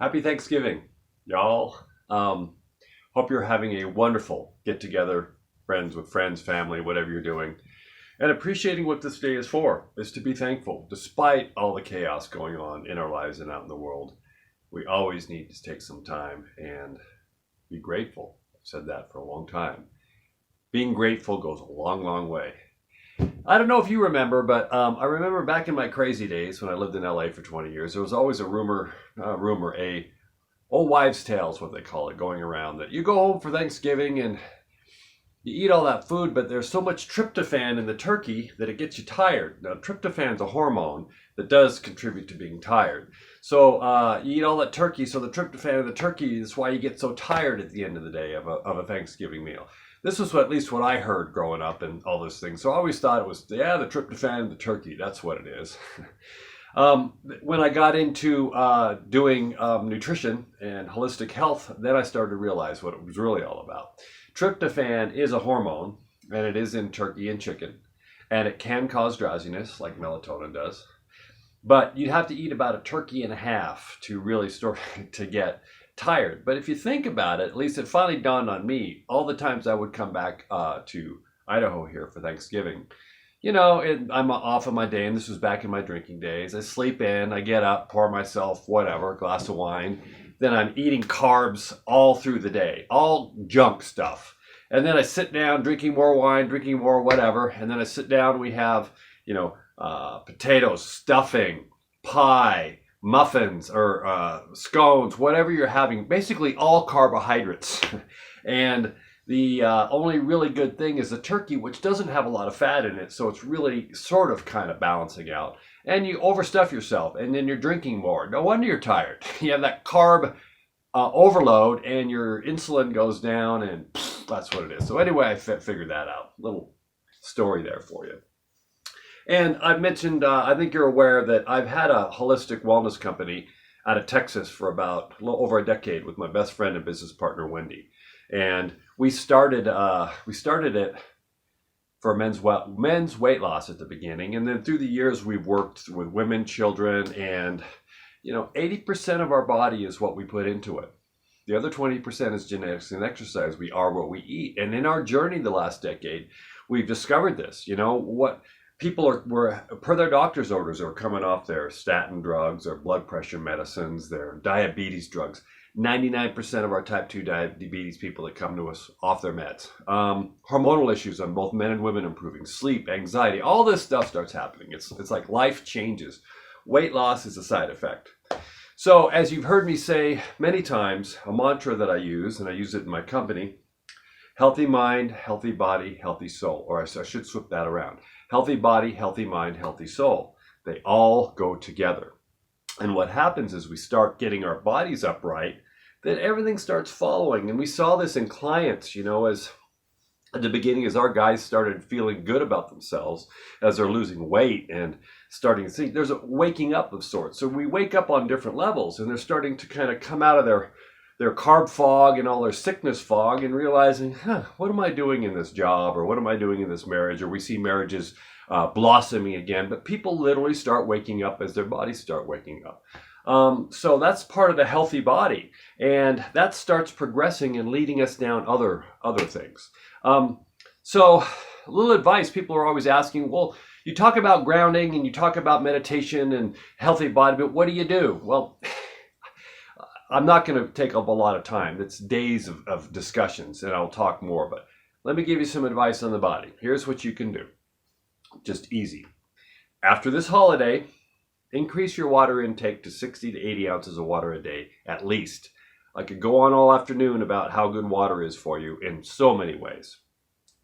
Happy Thanksgiving, y'all. Hope you're having a wonderful get together, friends with friends, family, whatever you're doing, and appreciating what this day is for, is to be thankful. Despite all the chaos going on in our lives and out in the world, we always need to take some time and be grateful. I've said that for a long time. Being grateful goes a long, long way. I don't know if you remember, but I remember back in my crazy days when I lived in LA for 20 years, there was always a a old wives' tale is what they call it, going around that you go home for Thanksgiving and you eat all that food, but there's so much tryptophan in the turkey that it gets you tired. Now, tryptophan is a hormone that does contribute to being tired. So you eat all that turkey, so the tryptophan in the turkey is why you get so tired at the end of the day of a Thanksgiving meal. This was at least what I heard growing up and all those things. So I always thought it was, the tryptophan in the turkey. That's what it is. When I got into doing nutrition and holistic health, then I started to realize what it was really all about. Tryptophan is a hormone, and it is in turkey and chicken, and it can cause drowsiness like melatonin does. But you'd have to eat about a turkey and a half to really start to get tired. But if you think about it, at least it finally dawned on me all the times I would come back to Idaho here for Thanksgiving. You know, I'm off of my day, and this was back in my drinking days. I sleep in, I get up, pour myself whatever, a glass of wine. Then I'm eating carbs all through the day, all junk stuff. And then I sit down, drinking more wine, drinking more whatever. And then I sit down, we have, potatoes, stuffing, pie, muffins, or scones, whatever you're having, basically all carbohydrates. And the only really good thing is the turkey, which doesn't have a lot of fat in it, so it's really sort of kind of balancing out. And you overstuff yourself, and then you're drinking more. No wonder you're tired. You have that carb overload, and your insulin goes down, and that's what it is. So anyway, I figured that out. Little story there for you. And I've mentioned, I think you're aware that I've had a holistic wellness company out of Texas for about a little over a decade with my best friend and business partner, Wendy. And we started it for men's weight loss at the beginning. And then through the years, we've worked with women, children, and 80% of our body is what we put into it. The other 20% is genetics and exercise. We are what we eat. And in our journey the last decade, we've discovered this. What people were per their doctor's orders are coming off their statin drugs, their blood pressure medicines, their diabetes drugs. 99% of our type 2 diabetes people that come to us off their meds. Hormonal issues on both men and women improving, sleep, anxiety, all this stuff starts happening. It's like life changes. Weight loss is a side effect. So as you've heard me say many times, a mantra that I use, and I use it in my company, healthy mind, healthy body, healthy soul. Or I should flip that around. Healthy body, healthy mind, healthy soul. They all go together. And what happens is we start getting our bodies upright, then everything starts following. And we saw this in clients, as at the beginning, as our guys started feeling good about themselves, as they're losing weight and starting to think, there's a waking up of sorts. So we wake up on different levels, and they're starting to kind of come out of their carb fog and all their sickness fog and realizing, what am I doing in this job? Or what am I doing in this marriage? Or we see marriages blossoming again, but people literally start waking up as their bodies start waking up. So that's part of the healthy body, and that starts progressing and leading us down other things. So a little advice, people are always asking, well, you talk about grounding and you talk about meditation and healthy body, but what do you do? Well, I'm not going to take up a lot of time. It's days of discussions, and I'll talk more, but let me give you some advice on the body. Here's what you can do. Just easy. After this holiday, increase your water intake to 60 to 80 ounces of water a day, at least. I could go on all afternoon about how good water is for you in so many ways.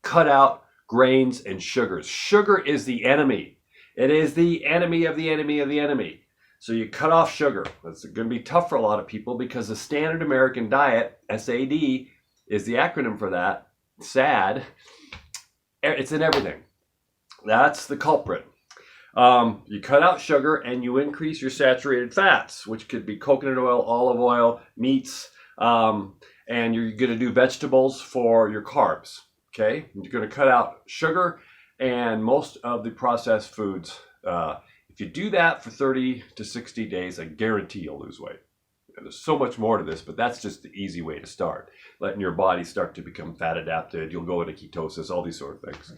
Cut out grains and sugars. Sugar is the enemy. It is the enemy of the enemy of the enemy. So you cut off sugar. That's going to be tough for a lot of people because the standard American diet, SAD, is the acronym for that. SAD. It's in everything. That's the culprit. You cut out sugar and you increase your saturated fats, which could be coconut oil, olive oil, meats, and you're going to do vegetables for your carbs. Okay, you're going to cut out sugar and most of the processed foods. If you do that for 30 to 60 days, I guarantee you'll lose weight. And there's so much more to this, but that's just the easy way to start. Letting your body start to become fat adapted. You'll go into ketosis, all these sort of things.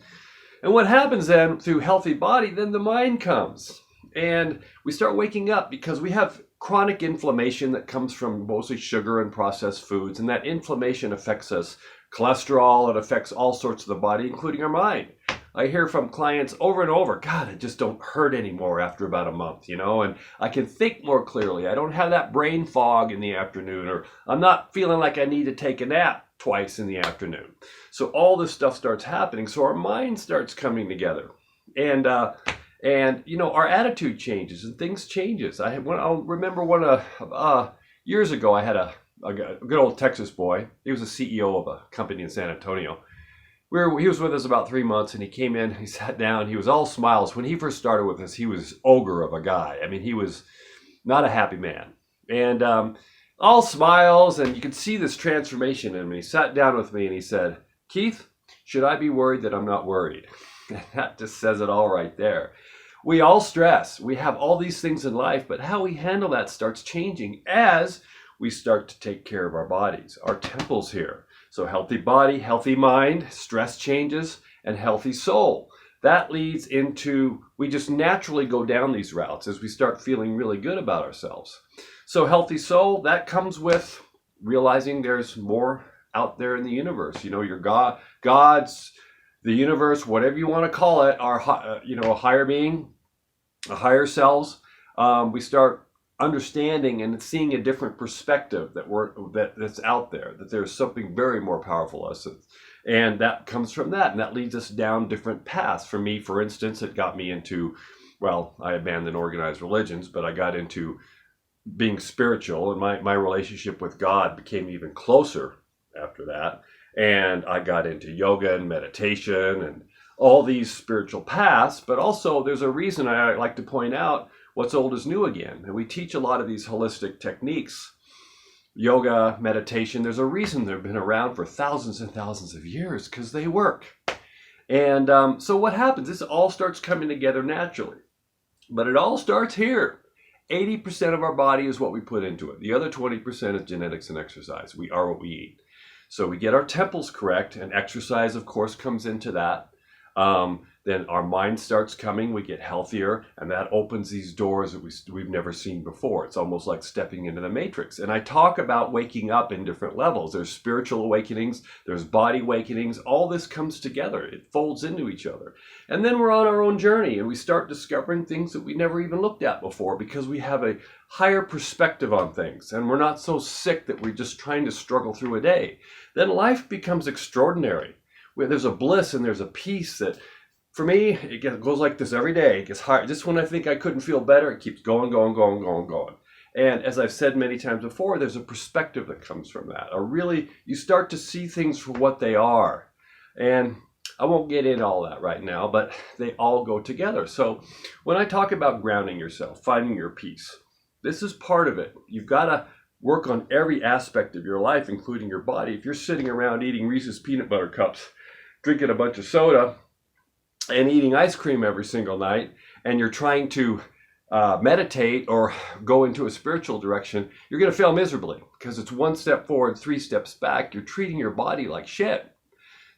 And what happens then through healthy body, then the mind comes. And we start waking up because we have chronic inflammation that comes from mostly sugar and processed foods. And that inflammation affects us. Cholesterol, it affects all sorts of the body, including our mind. I hear from clients over and over, God, I just don't hurt anymore after about a month, and I can think more clearly. I don't have that brain fog in the afternoon, or I'm not feeling like I need to take a nap twice in the afternoon. So all this stuff starts happening. So our mind starts coming together. And our attitude changes and things changes. I'll remember years ago, I had a good old Texas boy. He was a CEO of a company in San Antonio. He was with us about 3 months, and he came in, he sat down, he was all smiles. When he first started with us, he was ogre of a guy. I mean, he was not a happy man. And all smiles, and you could see this transformation in him. He sat down with me and he said, Keith, should I be worried that I'm not worried? And that just says it all right there. We all stress. We have all these things in life, but how we handle that starts changing as we start to take care of our bodies, our temples here. So healthy body, healthy mind, stress changes, and healthy soul. That leads into, we just naturally go down these routes as we start feeling really good about ourselves. So healthy soul, that comes with realizing there's more out there in the universe. Your God's, the universe, whatever you want to call it, our a higher being, a higher selves. We start understanding and seeing a different perspective that's out there, that there's something very more powerful us, and that comes from that, and that leads us down different paths. For me, for instance, it got me into, I abandoned organized religions, but I got into being spiritual, and my relationship with God became even closer after that, and I got into yoga and meditation and all these spiritual paths. But also there's a reason I like to point out what's old is new again. And we teach a lot of these holistic techniques, yoga, meditation. There's a reason they've been around for thousands and thousands of years, because they work. And so what happens? This all starts coming together naturally. But it all starts here. 80% of our body is what we put into it. The other 20% is genetics and exercise. We are what we eat. So we get our temples correct, and exercise, of course, comes into that. Then our mind starts coming, we get healthier, and that opens these doors that we've never seen before. It's almost like stepping into the matrix. And I talk about waking up in different levels. There's spiritual awakenings, there's body awakenings. All this comes together. It folds into each other. And then we're on our own journey, and we start discovering things that we never even looked at before, because we have a higher perspective on things, and we're not so sick that we're just trying to struggle through a day. Then life becomes extraordinary, where there's a bliss and there's a peace that, for me, it goes like this every day. It gets hard. Just when I think I couldn't feel better, it keeps going. And as I've said many times before, there's a perspective that comes from that. You start to see things for what they are. And I won't get into all that right now, but they all go together. So when I talk about grounding yourself, finding your peace, this is part of it. You've got to work on every aspect of your life, including your body. If you're sitting around eating Reese's peanut butter cups, drinking a bunch of soda, and eating ice cream every single night, and you're trying to meditate or go into a spiritual direction, you're going to fail miserably, because it's 1 step forward, 3 steps back. You're treating your body like shit.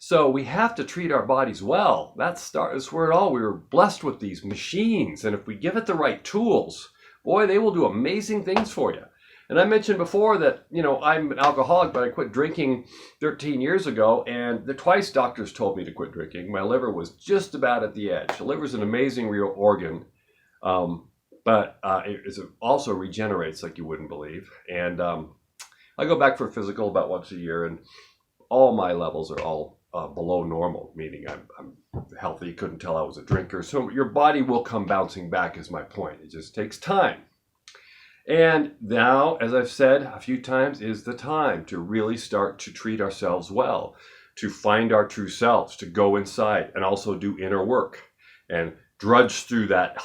So we have to treat our bodies well. That's where it all. We were blessed with these machines, and if we give it the right tools, boy, they will do amazing things for you. And I mentioned before that, I'm an alcoholic, but I quit drinking 13 years ago, and twice doctors told me to quit drinking. My liver was just about at the edge. The liver is an amazing real organ, but it also regenerates like you wouldn't believe. And I go back for a physical about once a year, and all my levels are all below normal, meaning I'm healthy, couldn't tell I was a drinker. So your body will come bouncing back is my point. It just takes time. And now, as I've said a few times, is the time to really start to treat ourselves well, to find our true selves, to go inside and also do inner work and drudge through that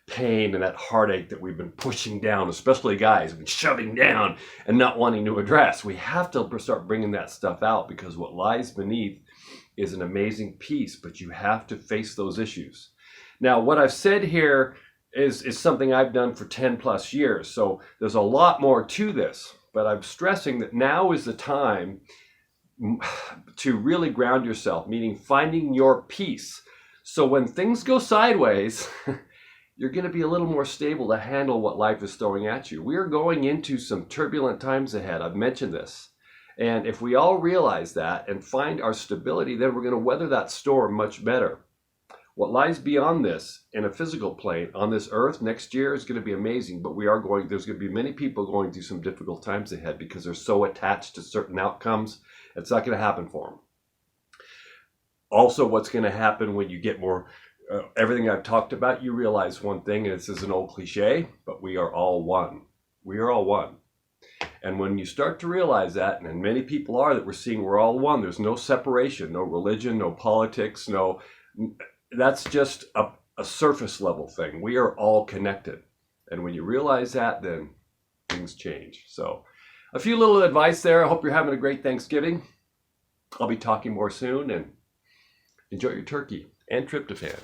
pain and that heartache that we've been pushing down, especially guys, have been shoving down and not wanting to address. We have to start bringing that stuff out, because what lies beneath is an amazing peace, but you have to face those issues. Now, what I've said here is something I've done for 10 plus years. So there's a lot more to this, but I'm stressing that now is the time to really ground yourself, meaning finding your peace. So when things go sideways, you're going to be a little more stable to handle what life is throwing at you. We are going into some turbulent times ahead. I've mentioned this. And if we all realize that and find our stability, then we're going to weather that storm much better. What lies beyond this in a physical plane on this earth next year is going to be amazing, but there's going to be many people going through some difficult times ahead because they're so attached to certain outcomes. It's not going to happen for them. Also, what's going to happen when you get more, everything I've talked about, you realize one thing, and this is an old cliche, but we are all one. We are all one. And when you start to realize that, and many people are, that we're seeing we're all one, there's no separation, no religion, no politics, that's just a surface level thing. We are all connected. And when you realize that, then things change. So a few little advice there. I hope you're having a great Thanksgiving. I'll be talking more soon, and enjoy your turkey and tryptophan.